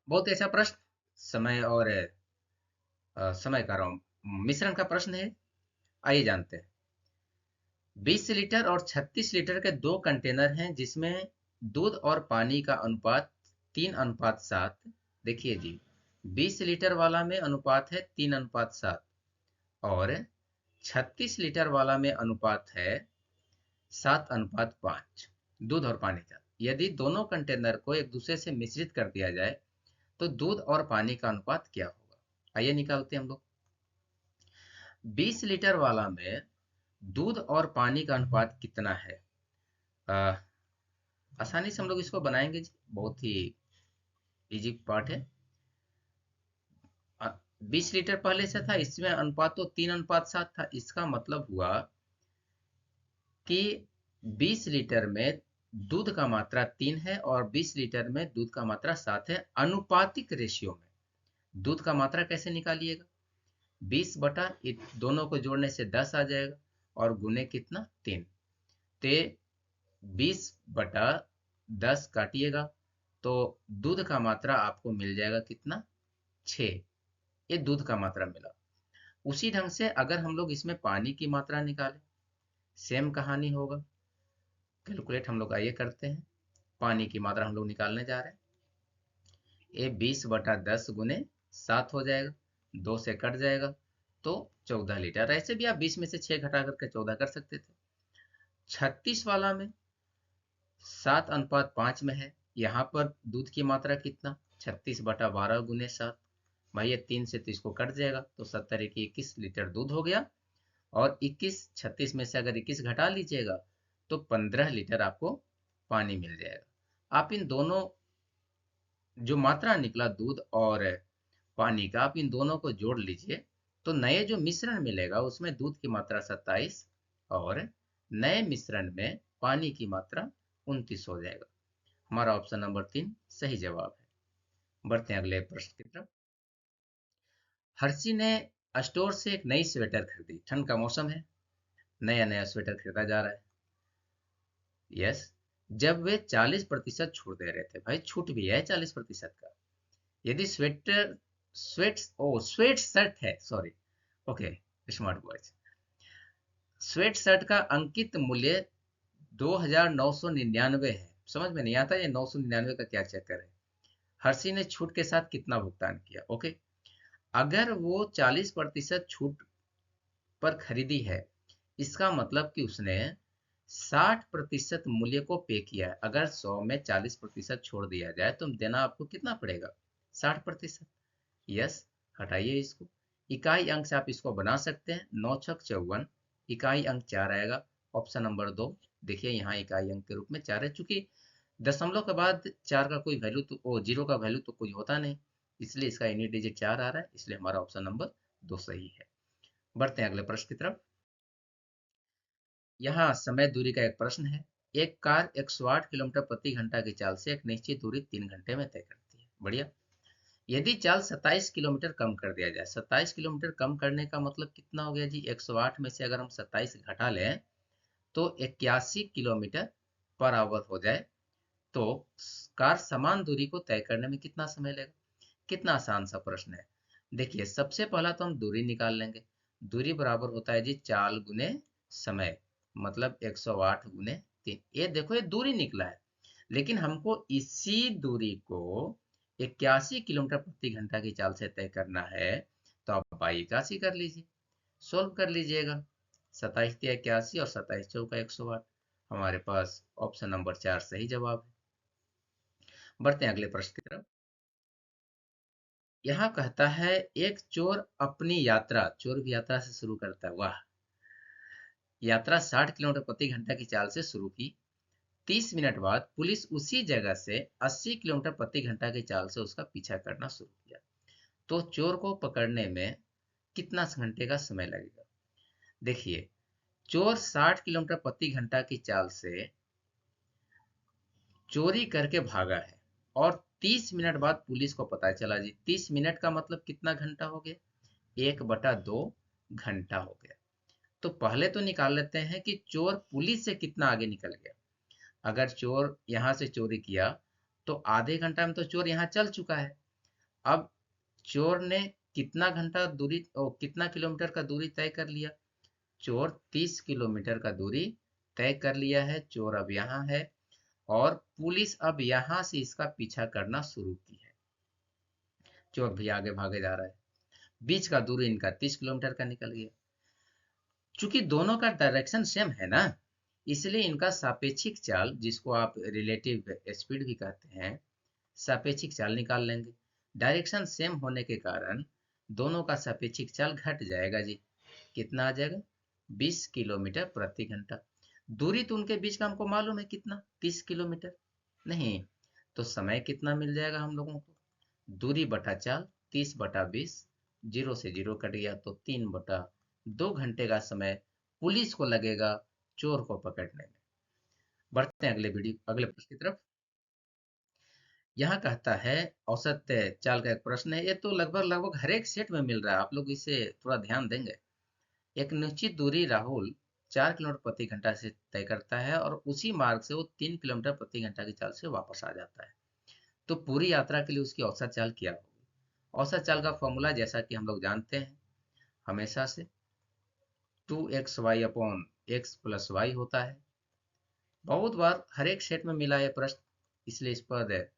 बहुत ही अच्छा प्रश्न। समय और समय का मिश्रण का प्रश्न है। आइए जानते हैं। 20 लीटर और 36 लीटर के दो कंटेनर हैं जिसमें दूध और पानी का अनुपात 3:7। देखिए जी, 20 लीटर वाला में अनुपात है 3:7 और 36 लीटर वाला में अनुपात है 7:5 दूध और पानी का। यदि दोनों कंटेनर को एक दूसरे से मिश्रित कर दिया जाए तो दूध और पानी का अनुपात क्या होगा? आइए निकालते हैं हम लोग। 20 लीटर वाला में दूध और पानी का अनुपात कितना है? आ, आसानी से हम लोग इसको बनाएंगे जी, बहुत ही इजी पार्ट है। 20 लीटर पहले से था, इसमें अनुपात तो 3:7 था। इसका मतलब हुआ कि 20 लीटर में दूध का मात्रा 3 है और 20 लीटर में दूध का मात्रा 7 है। अनुपातिक रेशियो में दूध का मात्रा कैसे निकालिएगा? 20 बटा दोनों को जोड़ने से 10 आ जाएगा और गुने कितना? 3। ते 20/10 काटिएगा तो दूध का मात्रा आपको मिल जाएगा कितना? 6। ये दूध का मात्रा मिला। उसी ढंग से अगर हम लोग इसमें पानी की मात्रा निकालें, सेम कहानी होगा। कैलकुलेट हम लोग आइए करते हैं। पानी की मात्रा हम लोग निकालने जा रहे हैं। ये 20/10 गुने 7 हो जाएगा, 2 से कट जाएगा तो 14 लीटर। ऐसे भी आप 20 में से 6 घटा करके 14 कर सकते थे। 36 वाला में 7:5 में है। यहाँ पर दूध की मात्रा कितना? 36/12 गुने 7। भाई ये 3 से 30 को कट जाएगा तो 70 की 21 लीटर दूध हो गया। और 21 36 में से अगर 21 घटा लीजिएगा तो 15 लीटर आपको पानी मिल जाएगा। आप इन दोनों जो मात्रा निकला दूध और पानी का, आप इन दोनों को जोड़ लीजिए तो नए जो मिश्रण मिलेगा उसमें दूध की मात्रा 27 और नए मिश्रण में पानी की मात्रा 29 हो जाएगा। हमारा ऑप्शन नंबर 3 सही जवाब है। बढ़ते हैं अगले प्रश्न की तरफ। हर्षी ने स्टोर से एक नई स्वेटर खरीदी। ठंड का मौसम है, नया नया स्वेटर खरीदा जा रहा है। यस। जब वे 40% छूट दे रहे थे, भाई छूट भी है 40% का। यदि स्वेट शर्ट है, sorry, okay, smart boys. Sweat shirt का अंकित मूल्य 2,999 है। समझ में नहीं आता ये 999 का क्या चक्कर है। हर्षी ने छूट के साथ कितना भुगतान किया? ओके, अगर वो 40% छूट पर खरीदी है, इसका मतलब कि उसने 60% मूल्य को पे किया है। अगर 100 में 40% छोड़ दिया जाए तो देना आपको कितना पड़ेगा? 60%। यस। हटाइए इसको। इकाई अंक से आप इसको बना सकते हैं। 9×6 = 54। इकाई अंक 4 आएगा। Option number 2। देखिए यहाँ इकाई अंक के रूप में 4 है। चूंकि दशमलव के बाद 4 का कोई वैल्यू तो जीरो का वैल्यू तो कोई होता नहीं, इसलिए इसका यूनिट डिजिट 4 आ रहा है, इसलिए हमारा ऑप्शन नंबर 2 सही है। बढ़ते हैं अगले प्रश्न की तरफ। यहाँ समय दूरी का एक प्रश्न है। एक कार 108 किलोमीटर प्रति घंटा की चाल से एक निश्चित दूरी 3 घंटे में तय करती है। बढ़िया। यदि चाल 27 किलोमीटर कम कर दिया जाए, 27 किलोमीटर कम करने का मतलब कितना हो गया जी? 108 में से अगर हम 27 घटा लें तो 81 किलोमीटर पर आवर हो जाए तो कार समान दूरी को तय करने में कितना समय लेगा? कितना आसान सा प्रश्न है। देखिए सबसे पहला तो हम दूरी निकाल लेंगे। दूरी बराबर होता है जी चाल गुने समय, मतलब 108 गुने 3। ये देखो ये दूरी निकला है, लेकिन हमको इसी दूरी को 81 किलोमीटर प्रति घंटा की चाल से तय करना है। तो आप बाई 81 कर लीजिए, सोल्व कर लीजिएगा। 27×81 और 27×4 = 108। हमारे पास ऑप्शन नंबर 4 सही जवाब है। बढ़ते हैं अगले प्रश्न की तरफ। यहाँ कहता है एक चोर अपनी यात्रा, चोर भी यात्रा से शुरू करता है, वाह। यात्रा 60 किलोमीटर प्रति घंटा की चाल से शुरू की। 30 मिनट बाद पुलिस उसी जगह से 80 किलोमीटर प्रति घंटा की चाल से उसका पीछा करना शुरू किया। तो चोर को पकड़ने में कितना घंटे का समय लगेगा? देखिए चोर 60 किलोमीटर प्रति घंटा की चाल से चोरी करके भागा है और 30 मिनट बाद पुलिस को पता चला जी। 30 मिनट का मतलब कितना घंटा हो गया? 1/2 घंटा हो गया। तो पहले तो निकाल लेते हैं कि चोर पुलिस से कितना आगे निकल गया। अगर चोर यहाँ से चोरी किया तो आधे घंटा में तो चोर यहाँ चल चुका है। अब चोर ने कितना घंटा दूरी कितना किलोमीटर का दूरी तय कर लिया? चोर 30 किलोमीटर का दूरी तय कर लिया है। चोर अब यहाँ है और पुलिस अब यहाँ से इसका पीछा करना शुरू की है। चोर भी आगे भागे जा रहा है, बीच का दूरी इनका 30 किलोमीटर का निकल गया। चूंकि दोनों का डायरेक्शन सेम है ना, इसलिए इनका सापेक्षिक चाल, जिसको आप रिलेटिव स्पीड भी कहते हैं, सापेक्षिक चाल निकाल लेंगे। डायरेक्शन सेम होने के कारण दोनों का सापेक्षिक चाल घट जाएगा जी। कितना आ जाएगा? 20 किलोमीटर प्रति घंटा। दूरी तो उनके बीच का हमको मालूम है कितना, 30 किलोमीटर। नहीं तो समय कितना मिल जाएगा हम लोगों को? दूरी बटा चाल, 30/20, जीरो से जीरो कट गया तो 3/2 घंटे का समय पुलिस को लगेगा चोर को पकड़ने में। बढ़ते हैं अगले प्रश्न की तरफ। यहाँ कहता है, औसत चाल का एक प्रश्न है। ये तो लगभग लगभग हर एक सेट में मिल रहा है, आप लोग इसे थोड़ा ध्यान देंगे। एक निश्चित दूरी राहुल 4 किलोमीटर प्रति घंटा से तय करता है और उसी मार्ग से वो 3 किलोमीटर प्रति घंटा की चाल से वापस आ जाता है। तो पूरी यात्रा के लिए उसकी औसत चाल क्या होगी? औसत चाल का फॉर्मूला जैसा कि हम लोग जानते हैं हमेशा से, 2xy/x+y होता है। बहुत बार हर एक सेट में मिला है प्रश्न, इसलिए इस पर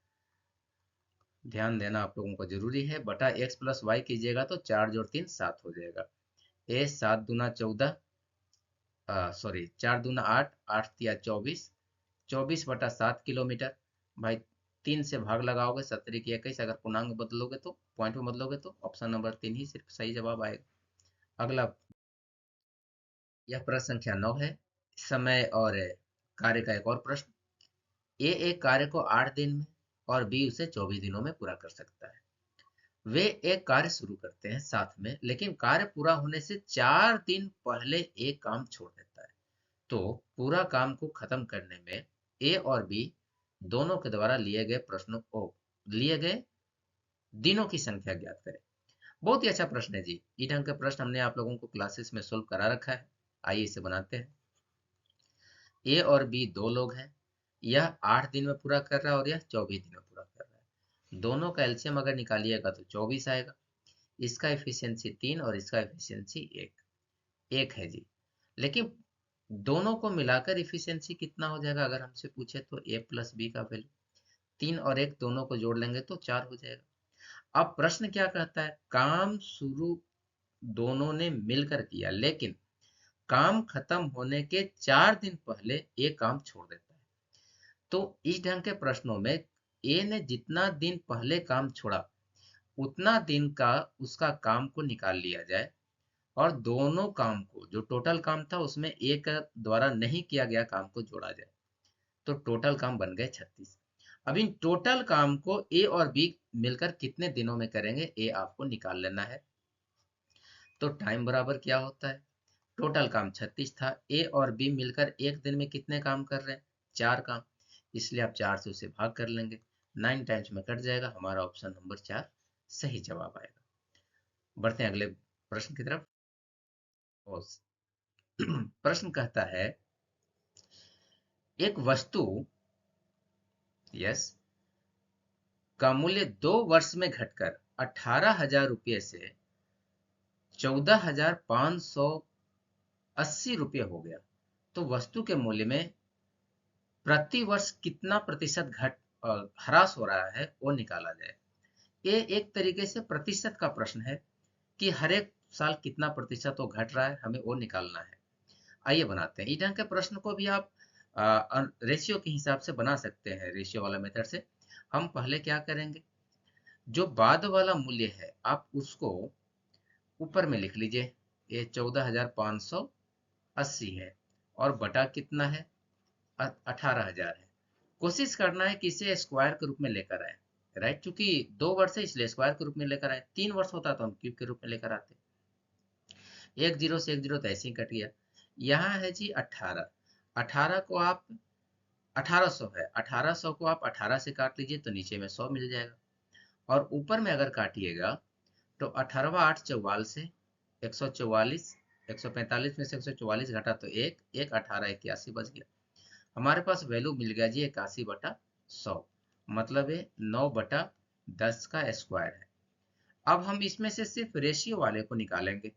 ध्यान देना आप लोगों को जरूरी है। बटा x+y कीजिएगा तो 4 जोड़ 3 7 हो जाएगा। 7 दूना 14, सॉरी 4 दूना 8, 8 तिया 24, 24/7 किलोमीटर। भाई 3 से भाग लगाओगे, 17 की 21, अगर पूर्णांक बदलोगे तो पॉइंट में बदलोगे तो ऑप्शन नंबर 3 ही सिर्फ सही जवाब आएगा। अगला, यह प्रश्न संख्या 9 है, समय और कार्य का एक और प्रश्न। ए एक कार्य को 8 दिन में और बी उसे 24 दिनों में पूरा कर सकता है। वे एक कार्य शुरू करते हैं साथ में, लेकिन कार्य पूरा होने से 4 दिन पहले एक काम छोड़ देता है। तो पूरा काम को खत्म करने में ए और बी दोनों के द्वारा लिए गए दिनों की संख्या ज्ञात करें। बहुत ही अच्छा प्रश्न है जी। ई ढंग के प्रश्न हमने आप लोगों को क्लासेस में सोल्व करा रखा है। आइए इसे बनाते हैं। ए और बी दो लोग हैं, यह 8 दिन में पूरा कर रहा है और यह 24 दिन में पूरा कर रहा है। दोनों का एलसीएम अगर निकालिएगा तो 24 आएगा। इसका एफिशिएंसी 3 और इसका एफिशिएंसी 1 है जी। लेकिन दोनों को मिलाकर इफिशियंसी कितना हो जाएगा अगर हमसे पूछे तो? ए प्लस बी का वैल्यू 3 और 1 दोनों को जोड़ लेंगे तो 4 हो जाएगा। अब प्रश्न क्या कहता है? काम शुरू दोनों ने मिलकर किया, लेकिन काम खत्म होने के 4 दिन पहले ये काम छोड़ देता है। तो इस ढंग के प्रश्नों में ए ने जितना दिन पहले काम छोड़ा उतना दिन का उसका काम को निकाल लिया जाए और दोनों काम को, जो टोटल काम था उसमें एक द्वारा नहीं किया गया काम को जोड़ा जाए, तो टोटल काम बन गए 36। अब इन टोटल काम को ए और बी मिलकर कितने दिनों में करेंगे, ए आपको निकाल लेना है। तो टाइम बराबर क्या होता है? टोटल काम 36 था, ए और बी मिलकर एक दिन में कितने काम कर रहे हैं? 4 काम। इसलिए आप 4 से उसे भाग कर लेंगे, 9 टाइम्स में कट जाएगा। हमारा ऑप्शन नंबर 4 सही जवाब आएगा। बढ़ते हैं अगले प्रश्न की तरफ। प्रश्न कहता है, एक वस्तु यस का मूल्य 2 वर्ष में घटकर 18,000 रुपये से 14,580 रुपये हो गया, तो वस्तु के मूल्य में प्रति वर्ष कितना प्रतिशत ह्रास हो रहा है वो निकाला जाए। ये एक तरीके से प्रतिशत का प्रश्न है कि हर एक साल कितना प्रतिशत वो घट रहा है, हमें वो निकालना है। आइए बनाते हैं। इस ढंग के प्रश्न को भी आप रेशियो के हिसाब से बना सकते हैं, रेशियो वाला मेथड से। हम पहले क्या करेंगे, जो बाद वाला मूल्य है आप उसको ऊपर में लिख लीजिए। ये 14,580 है और बटा कितना है? 18,000 है। कोशिश करना है कि इसे स्क्वायर के रूप में लेकर आए, राइट। चूंकि 2 वर्ष है इसलिए स्क्वायर के रूप में लेकर आए। 3 वर्ष होता तो हम क्यूब के रूप में लेकर आते। एक जीरो से एक जीरो तो ऐसे ही कट गया। यहाँ है जी 18। 18 को आप 1800 है, 1800 को आप 18 से काट लीजिए तो नीचे में 100 मिल जाएगा। और ऊपर में अगर काटिएगा तो 18 8 44 से 144, 145 में से 144 घटा तो एक 18 81 बच गया। हमारे पास वैल्यू मिल गया जी 81/100, मतलब है 9/10 का स्क्वायर है। अब हम इसमें से सिर्फ रेशियो वाले को निकालेंगे।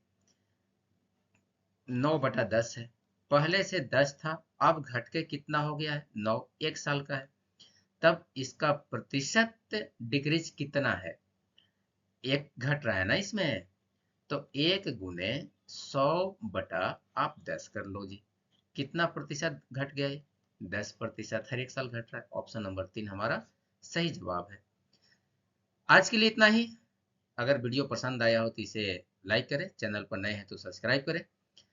9/10 है, पहले से 10 था, अब घट के कितना हो गया है, 9, 1 साल का है। तब इसका प्रतिशत डिक्रीज कितना है, 1 घट रहा है ना इसमें, तो 1 × 100 आप 10 कर लो जी। कितना प्रतिशत घट गया है, 10%, हर 1 साल घट रहा है। ऑप्शन नंबर 3 हमारा सही जवाब है। आज के लिए इतना ही। अगर वीडियो पसंद आया हो तो इसे लाइक करें, चैनल पर नए हैं तो सब्सक्राइब करें,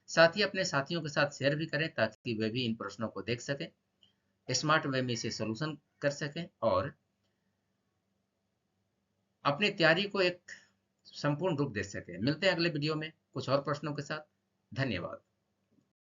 साथ ही अपने साथियों के साथ शेयर भी करें ताकि वे भी इन प्रश्नों को देख सकें, स्मार्ट वे में इसे सोल्यूशन कर सकें और अपनी तैयारी को एक संपूर्ण रूप दे सकें। मिलते हैं अगले वीडियो में कुछ और प्रश्नों के साथ। धन्यवाद।